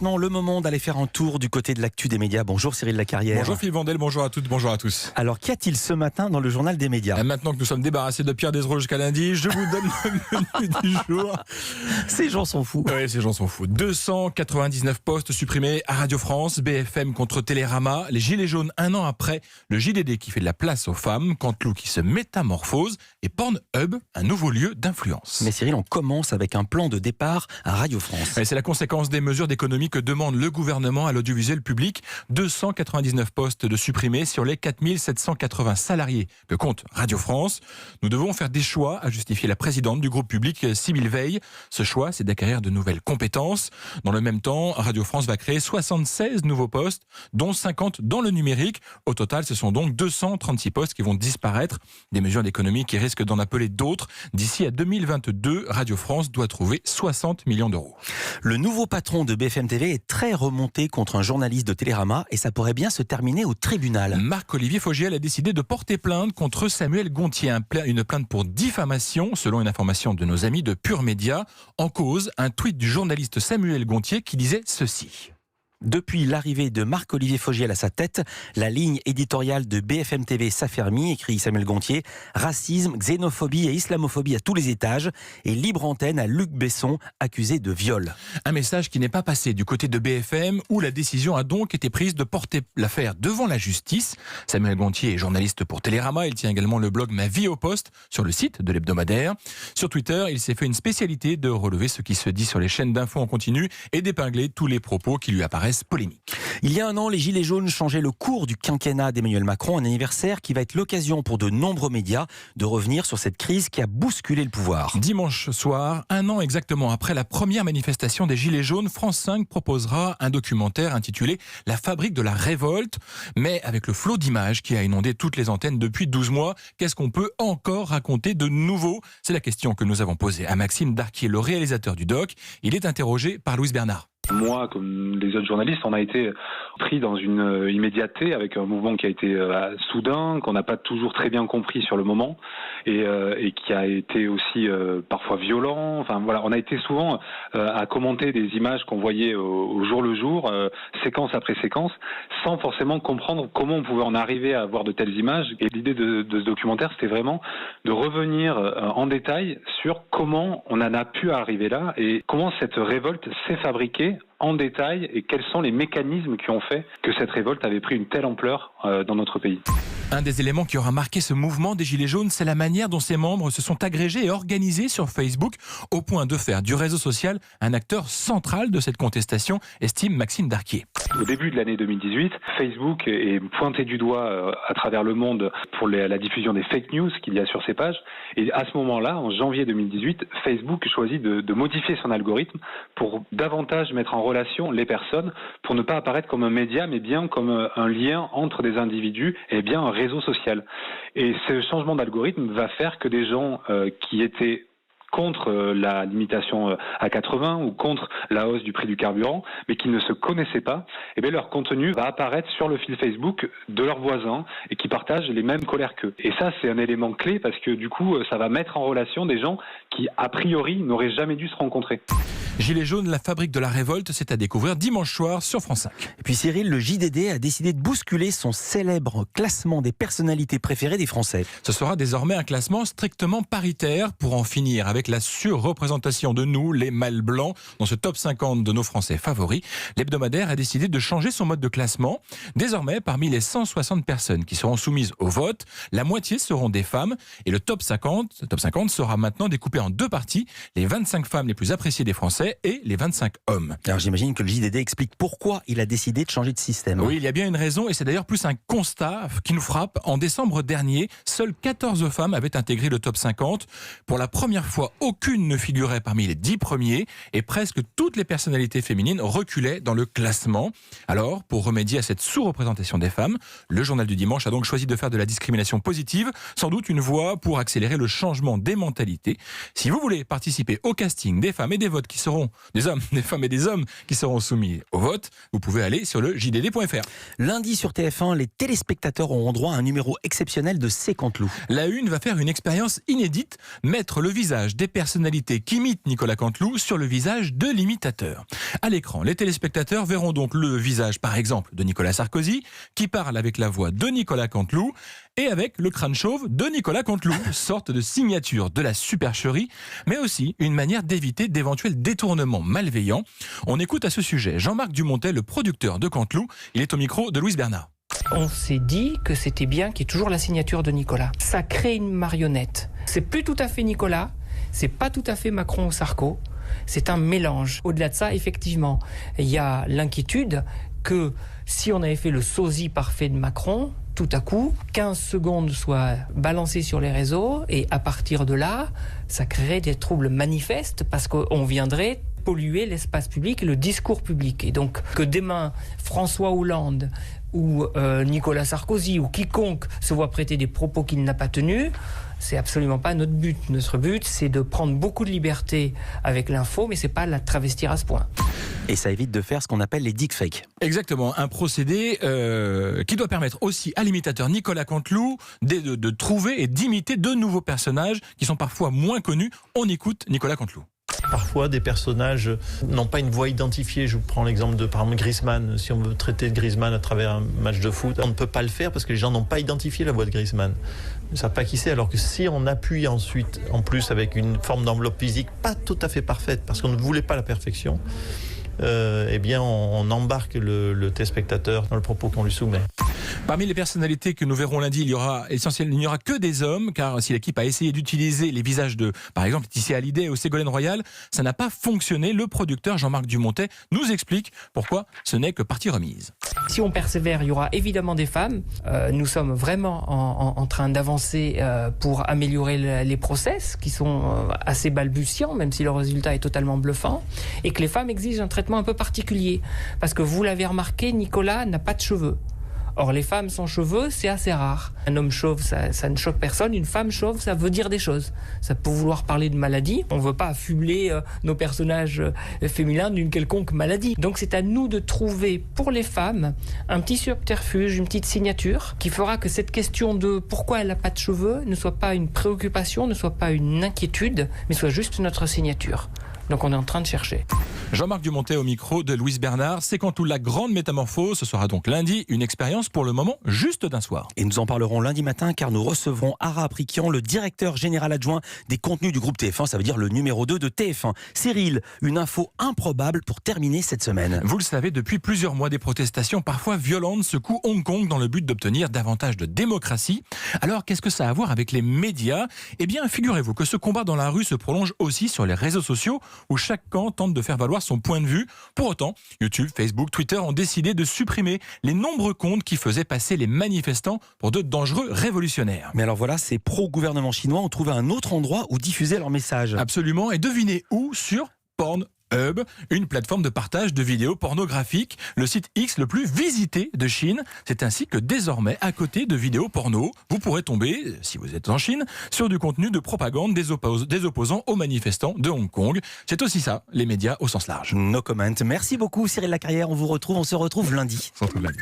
maintenant le moment d'aller faire un tour du côté de l'actu des médias. Bonjour Cyril Lacarrière. Bonjour Philippe Vandel, bonjour à toutes, bonjour à tous. Alors qu'y a-t-il ce matin dans le journal des médias ? Maintenant que nous sommes débarrassés de Pierre Desraux jusqu'à lundi, je vous donne le menu du jour. Ces gens sont fous. Oui, ces gens sont fous. 299 postes supprimés à Radio France, BFM contre Télérama, les Gilets jaunes un an après, le JDD qui fait de la place aux femmes, Canteloup qui se métamorphose et Pornhub, un nouveau lieu d'influence. Mais Cyril, on commence avec un plan de départ à Radio France. Et c'est la conséquence des mesures d'économie que demande le gouvernement à l'audiovisuel public. 299 postes de supprimés sur les 4780 salariés que compte Radio France. Nous devons faire des choix, a justifié la présidente du groupe public, Sybille Veil. Ce choix, c'est d'acquérir de nouvelles compétences. Dans le même temps, Radio France va créer 76 nouveaux postes, dont 50 dans le numérique. Au total, ce sont donc 236 postes qui vont disparaître. Des mesures d'économie qui risquent d'en appeler d'autres. D'ici à 2022, Radio France doit trouver 60 millions d'euros. Le nouveau patron de BFM TV est très remonté contre un journaliste de Télérama et ça pourrait bien se terminer au tribunal. Marc-Olivier Fogiel a décidé de porter plainte contre Samuel Gontier, une plainte pour diffamation, selon une information de nos amis de Pure Média. En cause, un tweet du journaliste Samuel Gontier qui disait ceci. Depuis l'arrivée de Marc-Olivier Fogiel à sa tête, la ligne éditoriale de BFM TV s'affermit, écrit Samuel Gontier. Racisme, xénophobie et islamophobie à tous les étages et libre antenne à Luc Besson, accusé de viol. Un message qui n'est pas passé du côté de BFM, où la décision a donc été prise de porter l'affaire devant la justice. Samuel Gontier est journaliste pour Télérama, il tient également le blog Ma vie au poste sur le site de l'hebdomadaire. Sur Twitter, il s'est fait une spécialité de relever ce qui se dit sur les chaînes d'infos en continu et d'épingler tous les propos qui lui apparaissent polémique. Il y a un an, les Gilets jaunes changeaient le cours du quinquennat d'Emmanuel Macron, un anniversaire qui va être l'occasion pour de nombreux médias de revenir sur cette crise qui a bousculé le pouvoir. Dimanche soir, un an exactement après la première manifestation des Gilets jaunes, France 5 proposera un documentaire intitulé « La fabrique de la révolte ». Mais avec le flot d'images qui a inondé toutes les antennes depuis 12 mois, qu'est-ce qu'on peut encore raconter de nouveau ? C'est la question que nous avons posée à Maxime Darquier, le réalisateur du doc. Il est interrogé par Louise Bernard. Moi, comme les autres journalistes, on a été pris dans une immédiateté avec un mouvement qui a été soudain, qu'on n'a pas toujours très bien compris sur le moment et qui a été aussi parfois violent. Enfin voilà, on a été souvent à commenter des images qu'on voyait au jour le jour, séquence après séquence, sans forcément comprendre comment on pouvait en arriver à voir de telles images. Et l'idée de ce documentaire, c'était vraiment de revenir en détail sur comment on en a pu arriver là et comment cette révolte s'est fabriquée en détail et quels sont les mécanismes qui ont fait que cette révolte avait pris une telle ampleur dans notre pays. Un des éléments qui aura marqué ce mouvement des Gilets jaunes, c'est la manière dont ses membres se sont agrégés et organisés sur Facebook au point de faire du réseau social un acteur central de cette contestation, estime Maxime Darquier. Au début de l'année 2018, Facebook est pointé du doigt à travers le monde pour la diffusion des fake news qu'il y a sur ses pages. Et à ce moment-là, en janvier 2018, Facebook choisit de modifier son algorithme pour davantage mettre en relation les personnes, pour ne pas apparaître comme un média, mais bien comme un lien entre des individus et bien un réseau social. Et ce changement d'algorithme va faire que des gens qui étaient contre la limitation à 80 ou contre la hausse du prix du carburant, mais qui ne se connaissaient pas, et bien leur contenu va apparaître sur le fil Facebook de leurs voisins et qui partagent les mêmes colères qu'eux. Et ça, c'est un élément clé parce que du coup, ça va mettre en relation des gens qui, a priori, n'auraient jamais dû se rencontrer. Gilets jaunes, la fabrique de la révolte, c'est à découvrir dimanche soir sur France 5. Et puis Cyril, le JDD a décidé de bousculer son célèbre classement des personnalités préférées des Français. Ce sera désormais un classement strictement paritaire pour en finir avec la surreprésentation de nous, les mâles blancs, dans ce top 50 de nos Français favoris. L'hebdomadaire a décidé de changer son mode de classement. Désormais, parmi les 160 personnes qui seront soumises au vote, la moitié seront des femmes et le top 50 sera maintenant découpé en deux parties, les 25 femmes les plus appréciées des Français et les 25 hommes. Alors j'imagine que le JDD explique pourquoi il a décidé de changer de système. Oui, il y a bien une raison et c'est d'ailleurs plus un constat qui nous frappe. En décembre dernier, seules 14 femmes avaient intégré le top 50. Pour la première fois, aucune ne figurait parmi les 10 premiers et presque toutes les personnalités féminines reculaient dans le classement. Alors, pour remédier à cette sous-représentation des femmes, le journal du dimanche a donc choisi de faire de la discrimination positive, sans doute une voie pour accélérer le changement des mentalités. Si vous voulez participer au casting des femmes et des votes qui seront seront des hommes, des femmes et des hommes qui seront soumis au vote. Vous pouvez aller sur le JDD.fr. Lundi sur TF1, les téléspectateurs auront droit à un numéro exceptionnel de C'est Canteloup. La Une va faire une expérience inédite, mettre le visage des personnalités qui imitent Nicolas Canteloup sur le visage de l'imitateur. À l'écran, les téléspectateurs verront donc le visage, par exemple, de Nicolas Sarkozy, qui parle avec la voix de Nicolas Canteloup et avec le crâne chauve de Nicolas Canteloup, sorte de signature de la supercherie, mais aussi une manière d'éviter d'éventuels détournements malveillants. On écoute à ce sujet Jean-Marc Dumontet, le producteur de Canteloup. Il est au micro de Louise Bernard. On s'est dit que c'était bien qu'il y ait toujours la signature de Nicolas. Ça crée une marionnette. C'est plus tout à fait Nicolas, c'est pas tout à fait Macron ou Sarko, c'est un mélange. Au-delà de ça, effectivement, il y a l'inquiétude que si on avait fait le sosie parfait de Macron, tout à coup, 15 secondes soient balancées sur les réseaux et à partir de là, ça créerait des troubles manifestes parce qu'on viendrait polluer l'espace public et le discours public. Et donc que demain, François Hollande ou Nicolas Sarkozy ou quiconque se voit prêter des propos qu'il n'a pas tenus, c'est absolument pas notre but. Notre but, c'est de prendre beaucoup de liberté avec l'info, mais c'est pas la travestir à ce point. Et ça évite de faire ce qu'on appelle les deepfakes. Exactement, un procédé qui doit permettre aussi à l'imitateur Nicolas Canteloup de trouver et d'imiter de nouveaux personnages qui sont parfois moins connus. On écoute Nicolas Canteloup. Parfois, des personnages n'ont pas une voix identifiée. Je vous prends l'exemple de, par exemple, Griezmann. Si on veut traiter de Griezmann à travers un match de foot, on ne peut pas le faire parce que les gens n'ont pas identifié la voix de Griezmann. Ils ne savent pas qui c'est. Alors que si on appuie ensuite, en plus avec une forme d'enveloppe physique pas tout à fait parfaite, parce qu'on ne voulait pas la perfection, eh bien, on embarque le téléspectateur dans le propos qu'on lui soumet. Parmi les personnalités que nous verrons lundi, il n'y aura que des hommes, car si l'équipe a essayé d'utiliser les visages de, par exemple, Laetitia Hallyday ou Ségolène Royal, ça n'a pas fonctionné. Le producteur Jean-Marc Dumontet nous explique pourquoi ce n'est que partie remise. Si on persévère, il y aura évidemment des femmes. Nous sommes vraiment en train d'avancer pour améliorer les process, qui sont assez balbutiants, même si le résultat est totalement bluffant, et que les femmes exigent un traitement un peu particulier. Parce que vous l'avez remarqué, Nicolas n'a pas de cheveux. Or, les femmes sans cheveux, c'est assez rare. Un homme chauve, ça ne choque personne. Une femme chauve, ça veut dire des choses. Ça peut vouloir parler de maladie. On ne veut pas affubler nos personnages féminins d'une quelconque maladie. Donc, c'est à nous de trouver, pour les femmes, un petit subterfuge, une petite signature, qui fera que cette question de pourquoi elle n'a pas de cheveux ne soit pas une préoccupation, ne soit pas une inquiétude, mais soit juste notre signature. Donc on est en train de chercher. Jean-Marc Dumontet au micro de Louise Bernard. C'est Canteloup, la grande métamorphose. Ce sera donc lundi, une expérience pour le moment juste d'un soir. Et nous en parlerons lundi matin car nous recevrons Ara Aprikian, le directeur général adjoint des contenus du groupe TF1, ça veut dire le numéro 2 de TF1. Cyril, une info improbable pour terminer cette semaine. Vous le savez, depuis plusieurs mois, des protestations parfois violentes secouent Hong Kong dans le but d'obtenir davantage de démocratie. Alors, qu'est-ce que ça a à voir avec les médias ? Eh bien, figurez-vous que ce combat dans la rue se prolonge aussi sur les réseaux sociaux où chaque camp tente de faire valoir son point de vue. Pour autant, YouTube, Facebook, Twitter ont décidé de supprimer les nombreux comptes qui faisaient passer les manifestants pour de dangereux révolutionnaires. Mais alors voilà, ces pro-gouvernements chinois ont trouvé un autre endroit où diffuser leur message. Absolument, et devinez où ? Sur Pornhub, une plateforme de partage de vidéos pornographiques, le site X le plus visité de Chine. C'est ainsi que désormais, à côté de vidéos porno, vous pourrez tomber, si vous êtes en Chine, sur du contenu de propagande des opposants aux manifestants de Hong Kong. C'est aussi ça, les médias au sens large. No comment. Merci beaucoup Cyril Lacarrière, on se retrouve lundi. Sans tout lundi.